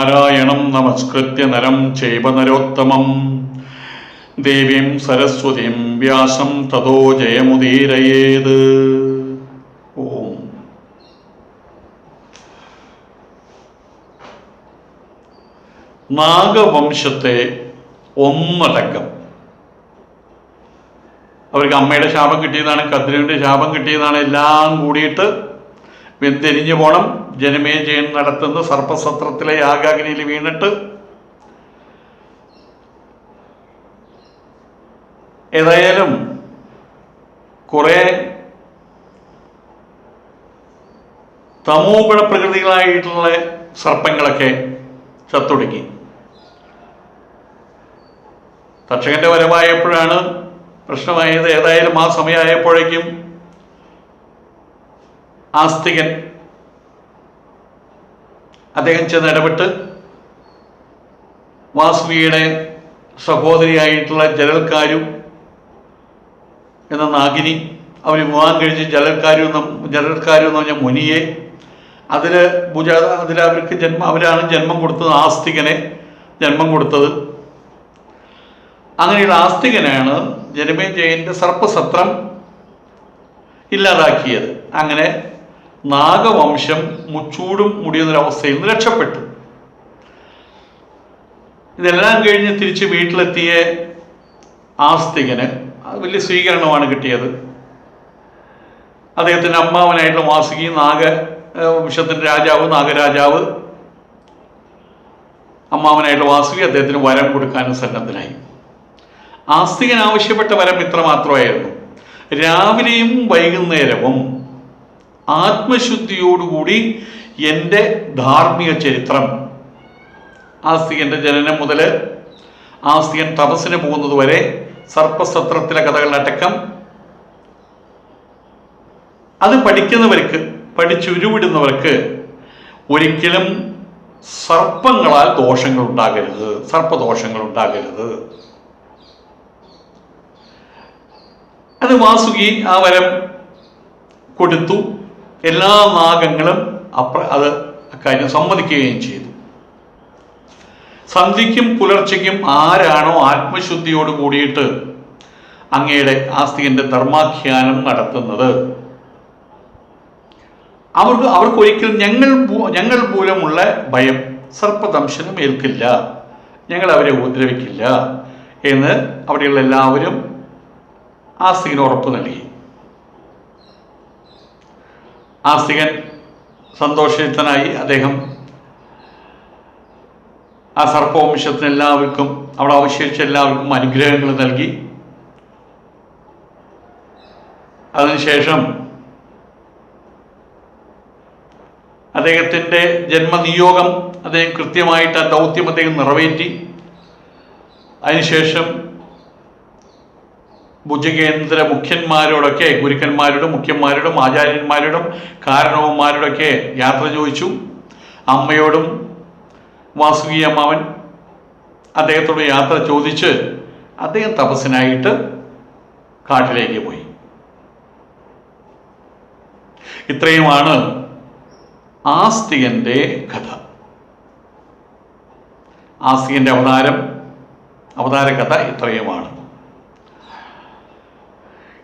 നാരായണം നമസ്കൃത്യ നരം ചൈവ നരോത്തമം ദേവീം സരസ്വതീം വ്യാസം തതോ ജയമുദീരയേത്. ഓം. നാഗവംശത്തെ ഒന്നടങ്കം അവർക്ക് അമ്മയുടെ ശാപം കിട്ടിയതാണ്, കദ്രുവിൻ്റെ ശാപം കിട്ടിയതാണ്, എല്ലാം കൂടിയിട്ട് വെന്തെരിഞ്ഞു പോണം. ജനമേജയൻ നടത്തുന്ന സർപ്പസത്രത്തിലെ യാഗാഗ്നിയിൽ വീണിട്ട് ഏതായാലും കുറെ തമോഗുണ പ്രകൃതികളായിട്ടുള്ള സർപ്പങ്ങളൊക്കെ ചത്തൊടുക്കി. തക്ഷകന്റെ വരവായപ്പോഴാണ് പ്രശ്നമായത്. ഏതായാലും ആ സമയമായപ്പോഴേക്കും ആസ്തികൻ അദ്ദേഹം ചെന്ന് ഇടപെട്ട് വാസുകിയുടെ സഹോദരിയായിട്ടുള്ള ജലൽക്കാരു എന്ന നാഗിനി അവർ വിവാഹം കഴിച്ച് ജലൽക്കാരു എന്ന് പറഞ്ഞ മുനിയെ അവർക്ക് അവരാണ് ജന്മം കൊടുത്തത്, ആസ്തികനെ ജന്മം കൊടുത്തത്. അങ്ങനെയുള്ള ആസ്തികനാണ് ജനമേജയന്റെ സർപ്പസത്രം ഇല്ലാതാക്കിയത്. അങ്ങനെ നാഗവംശം മുച്ചൂടും മുടിയുന്നൊരവസ്ഥയിൽ നിന്ന് രക്ഷപ്പെട്ടു. ഇതെല്ലാം കഴിഞ്ഞ് തിരിച്ച് വീട്ടിലെത്തിയ ആസ്തികന് വലിയ സ്വീകരണമാണ് കിട്ടിയത്. അദ്ദേഹത്തിൻ്റെ അമ്മാവനായിട്ടുള്ള വാസുകി, നാഗവംശത്തിൻ്റെ നാഗരാജാവ് അമ്മാവനായിട്ടുള്ള വാസുകി അദ്ദേഹത്തിന് വരം കൊടുക്കാനും സന്നദ്ധനായി. ആസ്തികൻ ആവശ്യപ്പെട്ട വരം ഇത്ര മാത്രമായിരുന്നു: രാവിലെയും വൈകുന്നേരവും ആത്മശുദ്ധിയോടുകൂടി എൻ്റെ ധാർമ്മിക ചരിത്രം, ആസ്തികന്റെ ജനനം മുതൽ ആസ്തികൻ തപസ്സിന് പോകുന്നത് വരെ സർപ്പസത്രത്തിലെ കഥകളടക്കം അത് പഠിച്ചുരുവിടുന്നവർക്ക് ഒരിക്കലും സർപ്പങ്ങളാൽ ദോഷങ്ങൾ ഉണ്ടാകരുത്, സർപ്പദോഷങ്ങൾ ഉണ്ടാകരുത്. അത് വാസുകി ആ വരം കൊടുത്തു. എല്ലാ നാഗങ്ങളും അത് അക്കാര്യം സമ്മതിക്കുകയും ചെയ്തു. സന്ധ്യയ്ക്കും പുലർച്ചയ്ക്കും ആരാണോ ആത്മശുദ്ധിയോട് കൂടിയിട്ട് അങ്ങയുടെ ആസ്തികന്റെ ധർമാഖ്യാനം നടത്തുന്നത് അവർക്കൊരിക്കലും ഞങ്ങൾ മൂലമുള്ള ഭയം, സർപ്പദംശനം ഏൽക്കില്ല, ഞങ്ങൾ അവരെ ഉപദ്രവിക്കില്ല എന്ന് അവിടെയുള്ള എല്ലാവരും ആസ്തികന് ഉറപ്പ് നൽകി. ആസ്തികൻ സന്തോഷയുക്തനായി. അദ്ദേഹം ആ സർപ്പവംശത്തിന് എല്ലാവർക്കും, അവിടെ അവശേഷിച്ച എല്ലാവർക്കും അനുഗ്രഹങ്ങൾ നൽകി. അതിനുശേഷം അദ്ദേഹത്തിൻ്റെ ജന്മനിയോഗം അദ്ദേഹം കൃത്യമായിട്ട് ആ ദൗത്യം അദ്ദേഹം നിറവേറ്റി. അതിനുശേഷം ഭുജകേന്ദ്ര മുഖ്യന്മാരോടൊക്കെ, ഗുരുക്കന്മാരോടും മുഖ്യന്മാരോടും ആചാര്യന്മാരോടും കാരണവന്മാരോടൊക്കെ യാത്ര ചോദിച്ചു. അമ്മയോടും വാസുകി അമ്മാവൻ അദ്ദേഹത്തോട് യാത്ര ചോദിച്ച് അദ്ദേഹം തപസ്സിനായിട്ട് കാട്ടിലേക്ക് പോയി. ഇത്രയുമാണ് ആസ്തികന്റെ കഥ. ആസ്തികന്റെ അവതാര കഥ ഇത്രയുമാണ്.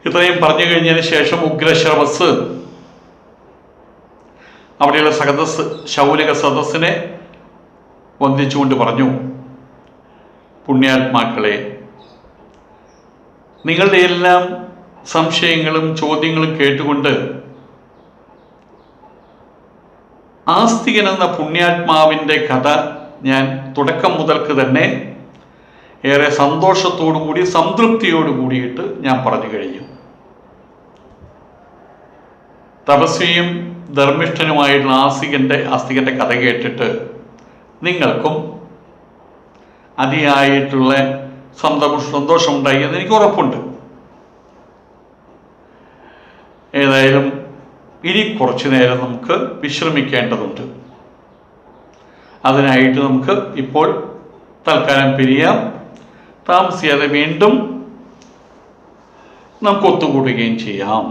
ഇത്രയും പറഞ്ഞു കഴിഞ്ഞതിന് ശേഷം ഉഗ്രശ്രവസ് അവിടെയുള്ള ശൗനക സദസ്സിനെ വന്ദിച്ചുകൊണ്ട് പറഞ്ഞു: പുണ്യാത്മാക്കളെ, നിങ്ങളുടെ എല്ലാം സംശയങ്ങളും ചോദ്യങ്ങളും കേട്ടുകൊണ്ട് ആസ്തികൻ എന്ന പുണ്യാത്മാവിൻ്റെ കഥ ഞാൻ തുടക്കം മുതൽക്ക് തന്നെ ഏറെ സന്തോഷത്തോടു കൂടി, സംതൃപ്തിയോട് കൂടിയിട്ട് ഞാൻ പറഞ്ഞു കഴിഞ്ഞു. തപസ്വിയും ധർമ്മിഷ്ഠനുമായിട്ടുള്ള ആസ്തികന്റെ കഥ കേട്ടിട്ട് നിങ്ങൾക്കും അതിയായിട്ടുള്ള സന്തോഷമുണ്ടായി എന്ന് എനിക്ക് ഉറപ്പുണ്ട്. ഏതായാലും ഇനി കുറച്ചു നേരം നമുക്ക് വിശ്രമിക്കേണ്ടതുണ്ട്. അതിനായിട്ട് നമുക്ക് ഇപ്പോൾ തൽക്കാലം പിരിയാം. താമസിയാതെ വീണ്ടും നമുക്ക് ഒത്തുകൂടുകയും ചെയ്യാം.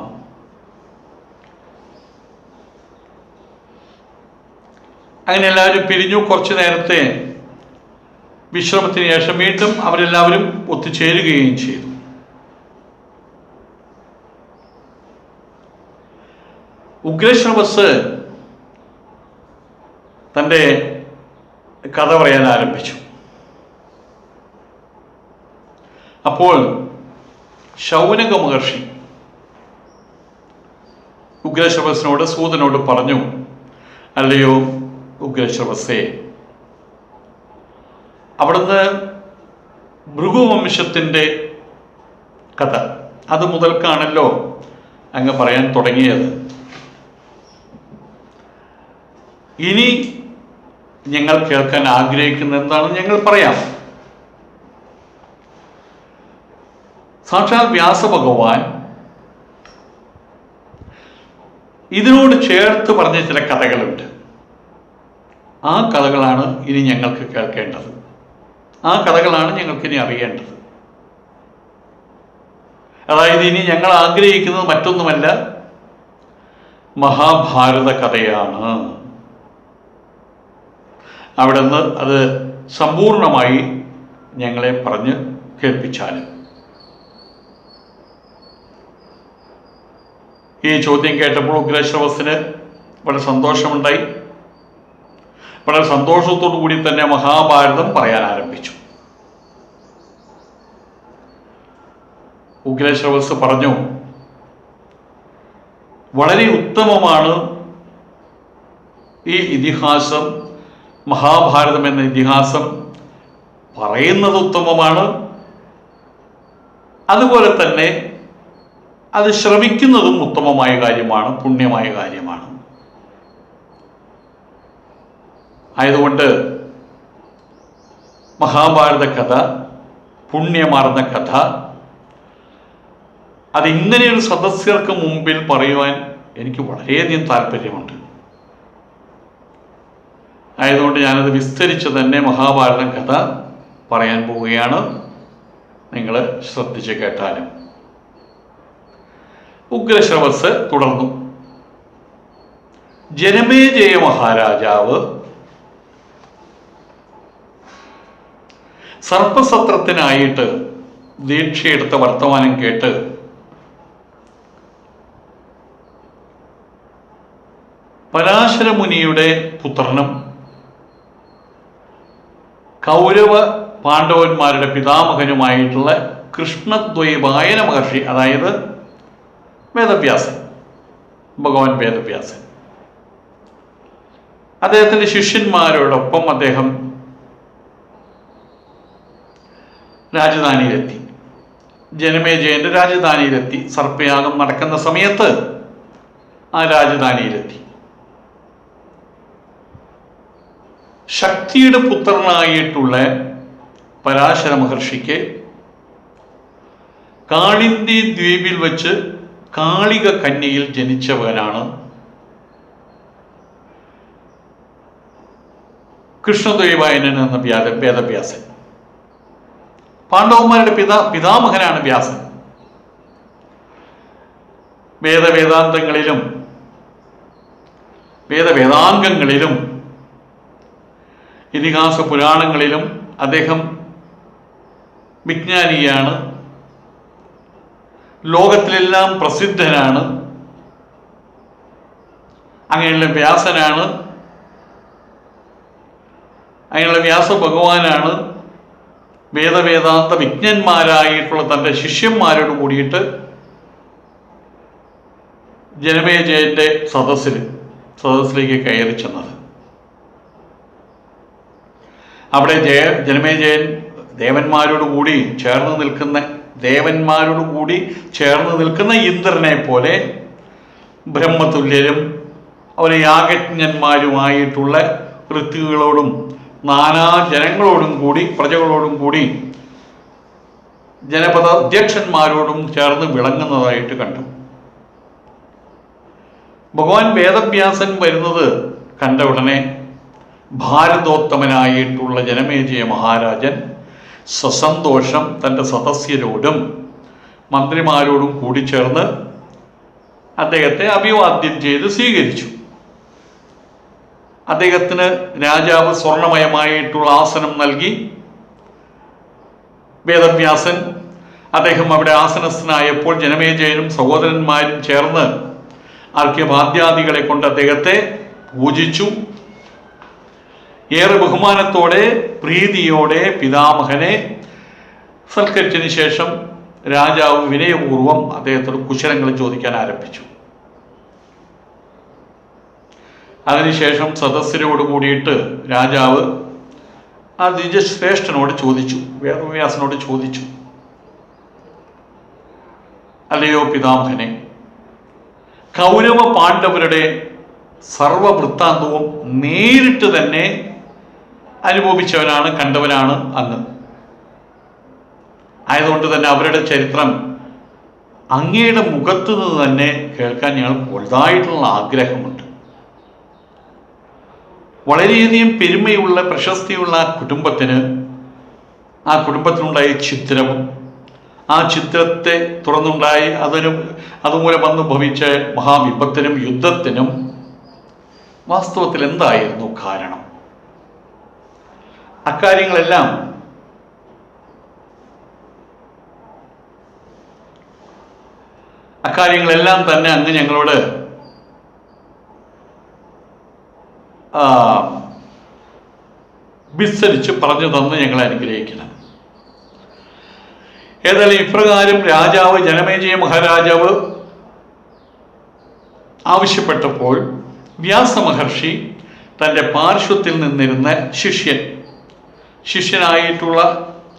അങ്ങനെ എല്ലാവരും പിരിഞ്ഞു. കുറച്ചു നേരത്തെ വിശ്രമത്തിന് ശേഷം വീണ്ടും അവരെല്ലാവരും ഒത്തുചേരുകയും ചെയ്തു. ഉഗ്രശ്രവസ് തൻ്റെ കഥ പറയാൻ ആരംഭിച്ചു. അപ്പോൾ ശൗനക മഹർഷി ഉഗ്രശ്രവസിനോട് സൂതനോട് പറഞ്ഞു, അല്ലയോ ഉഗ്രശ്രവസേ, അവിടുന്ന് ഭൃഗുവംശത്തിൻ്റെ കഥ അത് മുതൽക്കാണല്ലോ അങ്ങ് പറയാൻ തുടങ്ങിയത്. ഇനി ഞങ്ങൾ കേൾക്കാൻ ആഗ്രഹിക്കുന്ന എന്താണെന്ന് ഞങ്ങൾ പറയാം. സാക്ഷാൽ വ്യാസഭഗവാൻ ഇതിനോട് ചേർത്ത് പറഞ്ഞ ചില കഥകളുണ്ട്. ആ കഥകളാണ് ഇനി ഞങ്ങൾക്ക് കേൾക്കേണ്ടത്. ആ കഥകളാണ് ഞങ്ങൾക്കിനി അറിയേണ്ടത്. അതായത് ഇനി ഞങ്ങൾ ആഗ്രഹിക്കുന്നത് മറ്റൊന്നുമല്ല, മഹാഭാരത കഥയാണ്. അവിടുന്ന് അത് സമ്പൂർണമായി ഞങ്ങളെ പറഞ്ഞ് കേൾപ്പിച്ചാലും. ഈ ചോദ്യം കേട്ടപ്പോൾ ഉഗ്രശ്രവസിന് വളരെ സന്തോഷമുണ്ടായി. വളരെ സന്തോഷത്തോടു കൂടി തന്നെ മഹാഭാരതം പറയാൻ ആരംഭിച്ചു. ഉഗ്രശ്രവസ് പറഞ്ഞു, വളരെ ഉത്തമമാണ് ഈ ഇതിഹാസം. മഹാഭാരതം എന്ന ഇതിഹാസം പറയുന്നത് ഉത്തമമാണ്, അതുപോലെ തന്നെ അത് ശ്രവിക്കുന്നതും ഉത്തമമായ കാര്യമാണ്, പുണ്യമായ കാര്യമാണ്. ആയതുകൊണ്ട് മഹാഭാരത കഥ, പുണ്യമാർന്ന കഥ, അതിങ്ങനെയൊരു സദസ്യർക്ക് മുമ്പിൽ പറയുവാൻ എനിക്ക് വളരെയധികം താല്പര്യമുണ്ട്. ആയതുകൊണ്ട് ഞാനത് വിസ്തരിച്ച് തന്നെ മഹാഭാരതം കഥ പറയാൻ പോവുകയാണ്. നിങ്ങൾ ശ്രദ്ധിച്ച് കേട്ടാലും. ഉഗ്രശ്രവസ് തുടർന്നു, ജനമേജയ മഹാരാജാവ് സർപ്പസത്രത്തിനായിട്ട് ദീക്ഷയെടുത്ത വർത്തമാനം കേട്ട് പരാശരമുനിയുടെ പുത്രനും കൗരവ പാണ്ഡവന്മാരുടെ പിതാമഹനുമായിട്ടുള്ള കൃഷ്ണദ്വൈപായന മഹർഷി, അതായത് വേദവ്യാസൻ, ഭഗവാൻ വേദവ്യാസൻ, അദ്ദേഹത്തിൻ്റെ ശിഷ്യന്മാരോടൊപ്പം അദ്ദേഹം രാജധാനിയിലെത്തി. ജനമേജയന്റെ രാജധാനിയിലെത്തി. സർപ്പയാഗം നടക്കുന്ന സമയത്ത് ആ രാജധാനിയിലെത്തി. ശക്തിയുടെ പുത്രനായിട്ടുള്ള പരാശര മഹർഷിക്ക് കാളിന്തി ദ്വീപിൽ വെച്ച് കാളിക കന്യയിൽ ജനിച്ചവനാണ് കൃഷ്ണദ്വൈപായനൻ എന്ന വേദവ്യാസൻ. പാണ്ഡവന്മാരുടെ പിതാമഹനാണ് വ്യാസൻ. വേദാന്തങ്ങളിലും വേദാംഗങ്ങളിലും ഇതിഹാസ പുരാണങ്ങളിലും അദ്ദേഹം വിജ്ഞാനിയാണ്, ലോകത്തിലെല്ലാം പ്രസിദ്ധനാണ്. അങ്ങനെയുള്ള വ്യാസനാണ്, അങ്ങനെയുള്ള വ്യാസഭഗവാനാണ് വേദാന്ത വിജ്ഞന്മാരായിട്ടുള്ള തൻ്റെ ശിഷ്യന്മാരോട് കൂടിയിട്ട് ജനമേജയന്റെ സദസ്സിലേക്ക് കയറി ചെന്നത്. അവിടെ ജനമേജയൻ ദേവന്മാരോട് കൂടി ചേർന്ന് നിൽക്കുന്ന ഇന്ദ്രനെ പോലെ ബ്രഹ്മതുല്യരും അവരെ യാഗജ്ഞന്മാരുമായിട്ടുള്ള ഋത്തുകളോടും നാനാ ജനങ്ങളോടും കൂടി, പ്രജകളോടും കൂടി, ജനപദ അധ്യക്ഷന്മാരോടും ചേർന്ന് വിളങ്ങുന്നതായിട്ട് കണ്ടു. ഭഗവാൻ വേദവ്യാസൻ വരുന്നത് കണ്ട ഉടനെ ഭാരതോത്തമനായിട്ടുള്ള ജനമേജയ മഹാരാജൻ സസന്തോഷം തൻ്റെ സദസ്യരോടും മന്ത്രിമാരോടും കൂടിച്ചേർന്ന് അദ്ദേഹത്തെ അഭിവാദ്യം ചെയ്ത് സ്വീകരിച്ചു. അദ്ദേഹത്തിന് രാജാവ് സ്വർണമയമായിട്ടുള്ള ആസനം നൽകി. വേദവ്യാസൻ അദ്ദേഹം അവിടെ ആസനസ്ഥനായപ്പോൾ ജനമേജയനും സഹോദരന്മാരും ചേർന്ന് അർഘ്യവാദ്യാദികളെ കൊണ്ട് അദ്ദേഹത്തെ പൂജിച്ചു. ഏറെ ബഹുമാനത്തോടെ പ്രീതിയോടെ പിതാമഹനെ സൽക്കരിച്ചതിന് ശേഷം രാജാവ് വിനയപൂർവം അദ്ദേഹത്തോട് കുശലങ്ങൾ ചോദിക്കാൻ ആരംഭിച്ചു. അതിനുശേഷം സദസ്യരോട് കൂടിയിട്ട് രാജാവ് ആ ദ്വിജശ്രേഷ്ഠനോട് ചോദിച്ചു, വേദവ്യാസനോട് ചോദിച്ചു, അല്ലയോ പിതാമഹനെ, കൗരവ പാണ്ഡവരുടെ സർവവൃത്താന്തവും നേരിട്ട് തന്നെ അനുഭവിച്ചവനാണ്, കണ്ടവനാണ് അങ്ങ്. ആയതുകൊണ്ട് തന്നെ അവരുടെ ചരിത്രം അങ്ങയുടെ മുഖത്തു നിന്ന് തന്നെ കേൾക്കാൻ ഞങ്ങൾക്ക് വലുതായിട്ടുള്ള ആഗ്രഹമുണ്ട്. വളരെയധികം പെരുമയുള്ള പ്രശസ്തിയുള്ള ആ കുടുംബത്തിനുണ്ടായ ഛിദ്രവും ആ ചിത്രത്തെ തുറന്നുണ്ടായി അതുമൂലം വന്നു ഭവിച്ച മഹാവിപത്തിനും യുദ്ധത്തിനും വാസ്തവത്തിൽ എന്തായിരുന്നു കാരണം? അക്കാര്യങ്ങളെല്ലാം തന്നെ അങ്ങ് ഞങ്ങളോട് വിസ്തരിച്ച് പറഞ്ഞു തന്ന് ഞങ്ങളെ അനുഗ്രഹിക്കണം. ഏതായാലും ഇപ്രകാരം രാജാവ് ജനമേജയ മഹാരാജാവ് ആവശ്യപ്പെട്ടപ്പോൾ വ്യാസമഹർഷി തൻ്റെ പാർശ്വത്തിൽ നിന്നിരുന്ന ശിഷ്യനായിട്ടുള്ള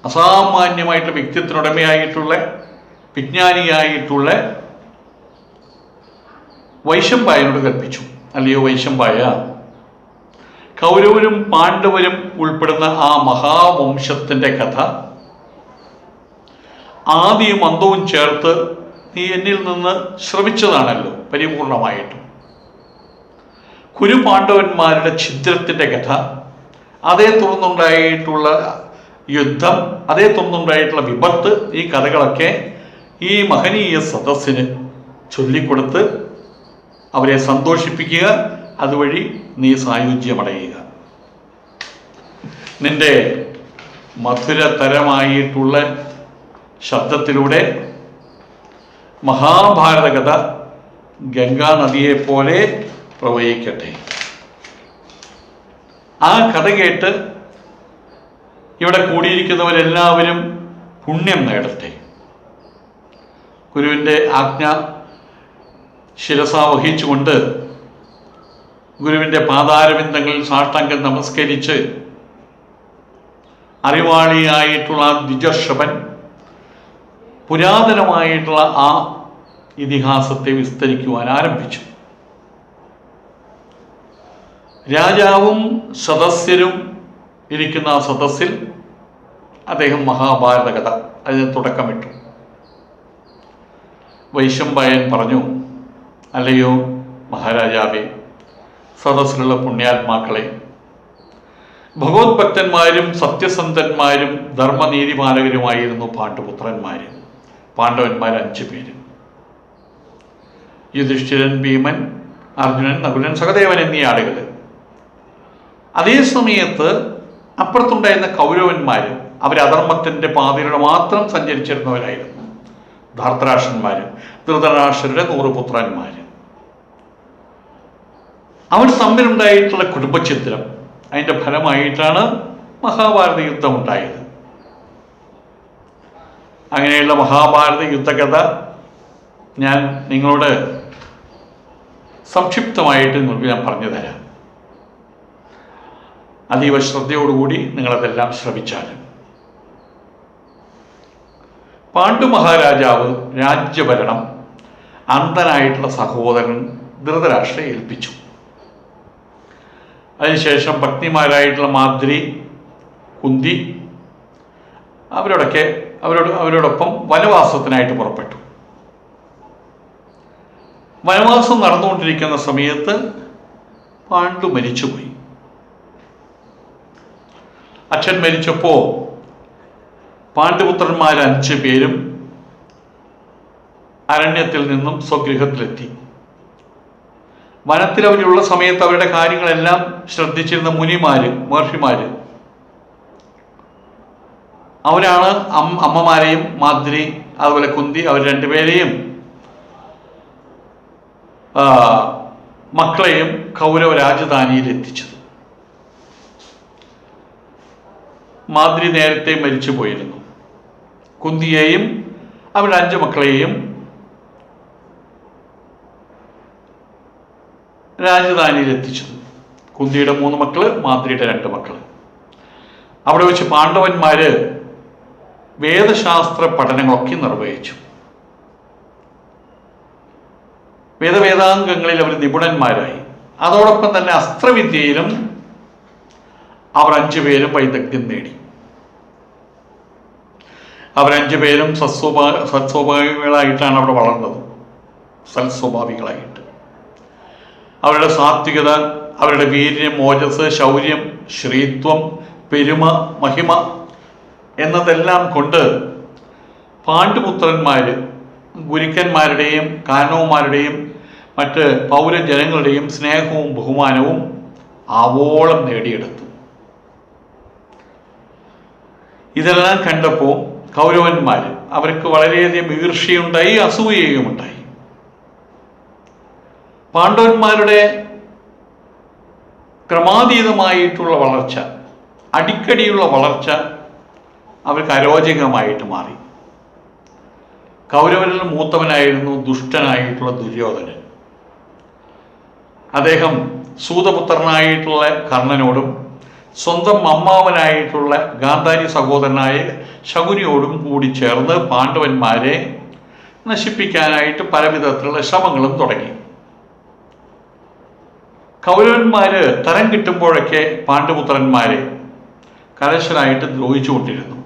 അസാമാന്യമായിട്ടുള്ള വ്യക്തിത്വനുടമയായിട്ടുള്ള വിജ്ഞാനിയായിട്ടുള്ള വൈശമ്പായനോട് കൽപ്പിച്ചു, അല്ലയോ വൈശമ്പായ, കൗരവരും പാണ്ഡവരും ഉൾപ്പെടുന്ന ആ മഹാവംശത്തിൻ്റെ കഥ ആദിയും അന്തവും ചേർത്ത് നീ എന്നിൽ നിന്ന് ശ്രവിച്ചതാണല്ലോ പരിപൂർണമായിട്ടും. കുരുപാണ്ഡവന്മാരുടെ ഛിദ്രത്തിൻ്റെ കഥ, അതേ തുടർന്നുണ്ടായിട്ടുള്ള യുദ്ധം, അതേ തുടർന്നുണ്ടായിട്ടുള്ള വിപത്ത്, ഈ കഥകളൊക്കെ ഈ മഹനീയ സദസ്സിന് ചൊല്ലിക്കൊടുത്ത് അവരെ സന്തോഷിപ്പിക്കുക, അതുവഴി നീ സായുജ്യമടയുക. നിന്റെ മധുരതരമായിട്ടുള്ള ശബ്ദത്തിലൂടെ മഹാഭാരത കഥ ഗംഗാ നദിയെപ്പോലെ പ്രവഹിക്കട്ടെ. ആ കഥ കേട്ട് ഇവിടെ കൂടിയിരിക്കുന്നവരെല്ലാവരും പുണ്യം നേടട്ടെ. ഗുരുവിൻ്റെ ആജ്ഞ ശിരസാ വഹിച്ചുകൊണ്ട് ഗുരുവിൻ്റെ പാതാരബിന്ദങ്ങളിൽ സാഷ്ടാംഗം നമസ്കരിച്ച് അറിവാളിയായിട്ടുള്ള ദ്വിജർഷഭൻ പുരാതനമായിട്ടുള്ള ആ ഇതിഹാസത്തെ വിസ്തരിക്കുവാൻ ആരംഭിച്ചു. രാജാവും സദസ്യരും ഇരിക്കുന്ന ആ സദസ്സിൽ അദ്ദേഹം മഹാഭാരത കഥ അതിന് തുടക്കമിട്ടു. വൈശമ്പായൻ പറഞ്ഞു, അല്ലയോ മഹാരാജാവേ, സദസ്സിലുള്ള പുണ്യാത്മാക്കളെ, ഭഗവത് ഭക്തന്മാരും സത്യസന്ധന്മാരും ധർമ്മനീതിപാലകരുമായിരുന്നു പാണ്ഡവന്മാർ 5 പേര്. യുധിഷ്ഠിരൻ, ഭീമൻ, അർജുനൻ, നകുലൻ, സഹദേവൻ എന്നീ ആളുകൾ. അതേ സമയത്ത് അപ്പുറത്തുണ്ടായിരുന്ന കൗരവന്മാർ അവരധർമ്മത്തിൻ്റെ പാതയിലൂടെ മാത്രം സഞ്ചരിച്ചിരുന്നവരായിരുന്നു. ധാർത്തരാഷ്ട്രന്മാർ, ധൃതരാഷ്ട്രരുടെ 100 പുത്രന്മാർ. അവർ തമ്മിലുണ്ടായിട്ടുള്ള കുടുംബചിത്രം, അതിൻ്റെ ഫലമായിട്ടാണ് മഹാഭാരത യുദ്ധം ഉണ്ടായത്. അങ്ങനെയുള്ള മഹാഭാരത യുദ്ധകഥ ഞാൻ നിങ്ങളോട് സംക്ഷിപ്തമായിട്ട് ഞാൻ പറഞ്ഞു തരാം. അതീവ ശ്രദ്ധയോടുകൂടി നിങ്ങളതെല്ലാം ശ്രവിച്ചാലും. പാണ്ഡു മഹാരാജാവ് രാജ്യഭരണം അന്ധനായിട്ടുള്ള സഹോദരൻ ധൃതരാഷ്ട്രയെ ഏൽപ്പിച്ചു. അതിനുശേഷം ഭക്തിമാരായിട്ടുള്ള മാദ്രി, കുന്തി അവരോടൊപ്പം വനവാസത്തിനായിട്ട് പുറപ്പെട്ടു. വനവാസം നടന്നുകൊണ്ടിരിക്കുന്ന സമയത്ത് പാണ്ഡു മരിച്ചുപോയി. അച്ഛൻ മരിച്ചപ്പോൾ പാണ്ഡുപുത്രന്മാർ 5 പേരും അരണ്യത്തിൽ നിന്നും സ്വഗൃഹത്തിലെത്തി. വനത്തിൽ അവരുള്ള സമയത്ത് അവരുടെ കാര്യങ്ങളെല്ലാം ശ്രദ്ധിച്ചിരുന്ന മഹർഷിമാര് അവരാണ് അമ്മമാരെയും മാദ്രി അതുപോലെ കുന്തി അവർ രണ്ടുപേരെയും മക്കളെയും കൗരവ രാജധാനിയിൽ എത്തിച്ചത്. മാദ്രി നേരത്തെ മരിച്ചു പോയിരുന്നു. കുന്തിയെയും അവരുടെ 5 മക്കളെയും രാജധാനിയിൽ എത്തിച്ചത്. കുന്തിയുടെ 3 മക്കള്, മാദ്രിയുടെ 2 മക്കള്. അവിടെ വെച്ച് പാണ്ഡവന്മാര് വേദശാസ്ത്ര പഠനങ്ങളൊക്കെ നിർവഹിച്ചു. വേദാംഗങ്ങളിൽ അവർ നിപുണന്മാരായി. അതോടൊപ്പം തന്നെ അസ്ത്രവിദ്യയിലും അവർ 5 പേരും വൈദഗ്ധ്യം നേടി. അവർ 5 പേരും സത്സ്വഭാവികളായിട്ടാണ് അവിടെ വളർന്നത്. സൽസ്വഭാവികളായിട്ട് അവരുടെ സാത്വികത, അവരുടെ വീര്യം, ഓജസ്, ശൗര്യം, ശ്രീത്വം, പെരുമ, മഹിമ എന്നതെല്ലാം കൊണ്ട് പാണ്ഡുപുത്രന്മാര് ഗുരുക്കന്മാരുടെയും കാരണവന്മാരുടെയും മറ്റ് പൗരജനങ്ങളുടെയും സ്നേഹവും ബഹുമാനവും ആവോളം നേടിയെടുത്തു. ഇതെല്ലാം കണ്ടപ്പോൾ കൗരവന്മാർ അവർക്ക് വളരെയധികം ഈർഷ്യയുണ്ടായി, അസൂയയും ഉണ്ടായി. പാണ്ഡവന്മാരുടെ ക്രമാതീതമായിട്ടുള്ള വളർച്ച, അടിക്കടിയുള്ള വളർച്ച അവർക്ക് അരോചകമായിട്ട് മാറി. കൗരവരിൽ മൂത്തവനായിരുന്നു ദുഷ്ടനായിട്ടുള്ള ദുര്യോധനൻ. അദ്ദേഹം സൂതപുത്രനായിട്ടുള്ള കർണനോടും സ്വന്തം അമ്മാവനായിട്ടുള്ള ഗാന്ധാരി സഹോദരനായ ശകുനിയോടും കൂടി ചേർന്ന് പാണ്ഡവന്മാരെ നശിപ്പിക്കാനായിട്ട് പലവിധത്തിലുള്ള ശ്രമങ്ങളും തുടങ്ങി. കൗരവന്മാര് തരം കിട്ടുമ്പോഴൊക്കെ പാണ്ഡുപുത്രന്മാരെ കലശലായിട്ട് ദ്രോഹിച്ചുകൊണ്ടിരുന്നു.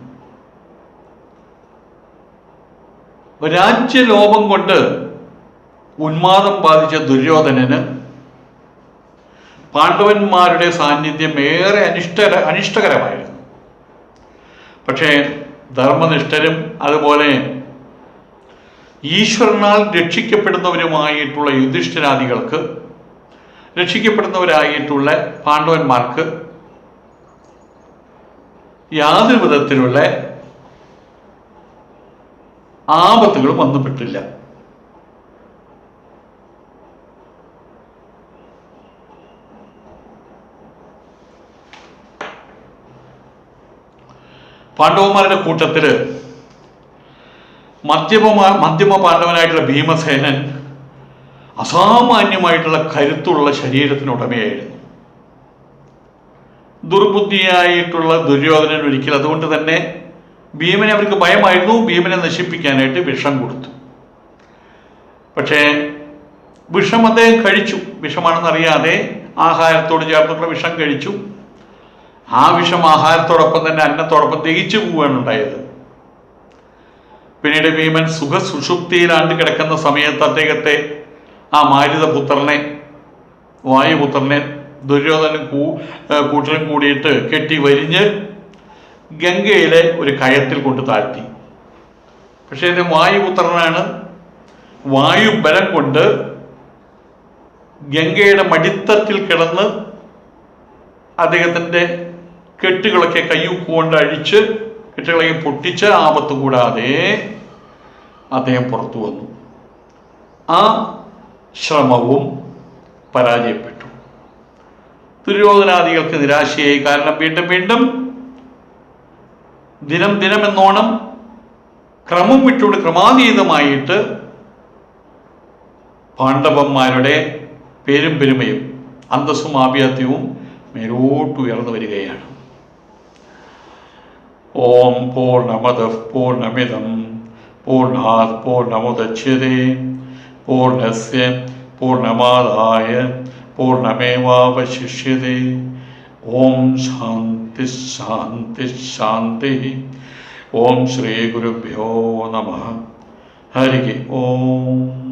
രാജ്യലോഭം കൊണ്ട് ഉന്മാദം ബാധിച്ച ദുര്യോധനന് പാണ്ഡവന്മാരുടെ സാന്നിധ്യം ഏറെ അനിഷ്ടകരമായിരുന്നു. പക്ഷേ ധർമ്മനിഷ്ഠരും അതുപോലെ ഈശ്വരനാൽ രക്ഷിക്കപ്പെടുന്നവരുമായിട്ടുള്ള യുധിഷ്ഠിരാദികൾക്ക്, രക്ഷിക്കപ്പെടുന്നവരായിട്ടുള്ള പാണ്ഡവന്മാർക്ക് യാതൊരു വിധത്തിലുള്ള ആപത്തുകളും വന്നുപെട്ടില്ല. പാണ്ഡവന്മാരുടെ കൂട്ടത്തില് മധ്യമ പാണ്ഡവനായിട്ടുള്ള ഭീമസേനൻ അസാമാന്യമായിട്ടുള്ള കരുത്തുള്ള ശരീരത്തിനുടമയായിരുന്നു. ദുർബുദ്ധിയായിട്ടുള്ള ദുര്യോധനൻ ഒരിക്കൽ അതുകൊണ്ട് തന്നെ ഭീമനെ അവർക്ക് ഭയമായിരുന്നു. ഭീമനെ നശിപ്പിക്കാനായിട്ട് വിഷം കൊടുത്തു. പക്ഷേ വിഷം അദ്ദേഹം കഴിച്ചു. വിഷമാണെന്നറിയാതെ ആഹാരത്തോട് ചേർന്നിട്ടുള്ള വിഷം കഴിച്ചു. ആ വിഷം ആഹാരത്തോടൊപ്പം തന്നെ അന്നത്തോടൊപ്പം ദഹിച്ചു പോവുകയാണ് ഉണ്ടായത്. പിന്നീട് ഭീമൻ സുഷുപ്തിയിലാണ്ട് കിടക്കുന്ന സമയത്ത് അദ്ദേഹത്തെ, ആ മാരുതപുത്രനെ, വായുപുത്രനെ ദുര്യോധനും കൂട്ടരും കൂടിയിട്ട് കെട്ടി വരിഞ്ഞ് ഗംഗയിലെ ഒരു കയത്തിൽ കൊണ്ട് താഴ്ത്തി. പക്ഷേ ഇത് വായുപുത്രനാണ്. വായുബലം കൊണ്ട് ഗംഗയുടെ മടിത്തട്ടിൽ കിടന്ന് അദ്ദേഹത്തിൻ്റെ കെട്ടുകളൊക്കെ കയ്യൂക്കുകൊണ്ട് അഴിച്ച് കെട്ടുകളൊക്കെ പൊട്ടിച്ച് ആപത്ത് കൂടാതെ അദ്ദേഹം പുറത്തു വന്നു. ആ ശ്രമവും പരാജയപ്പെട്ടു. ദുര്യോധനാദികൾക്ക് നിരാശയായി. കാരണം വീണ്ടും വീണ്ടും ദിനം എന്നോണം ക്രമം വിട്ടുകൊണ്ട് ക്രമാതീതമായിട്ട് പാണ്ഡവന്മാരുടെ പേരും പെരുമയും അന്തസ്സും ആഭിജാത്യവും മേലോട്ടുയർന്നു വരികയാണ്. ഓം പൂർണ്ണമദഃ പൂർണ്ണമിദം പൂർണ്ണാത് പൂർണ്ണമുദച്യതേ പൂർണ്ണസ്യ പൂർണ്ണമാദായ പൂർണ്ണമേവാവശിഷ്യതേ. ഓം ശാന്തി ശാന്തി ശാന്തി. ഓം ശ്രീ ഗുരുഭ്യോ നമഃ. ഹരി ഓം.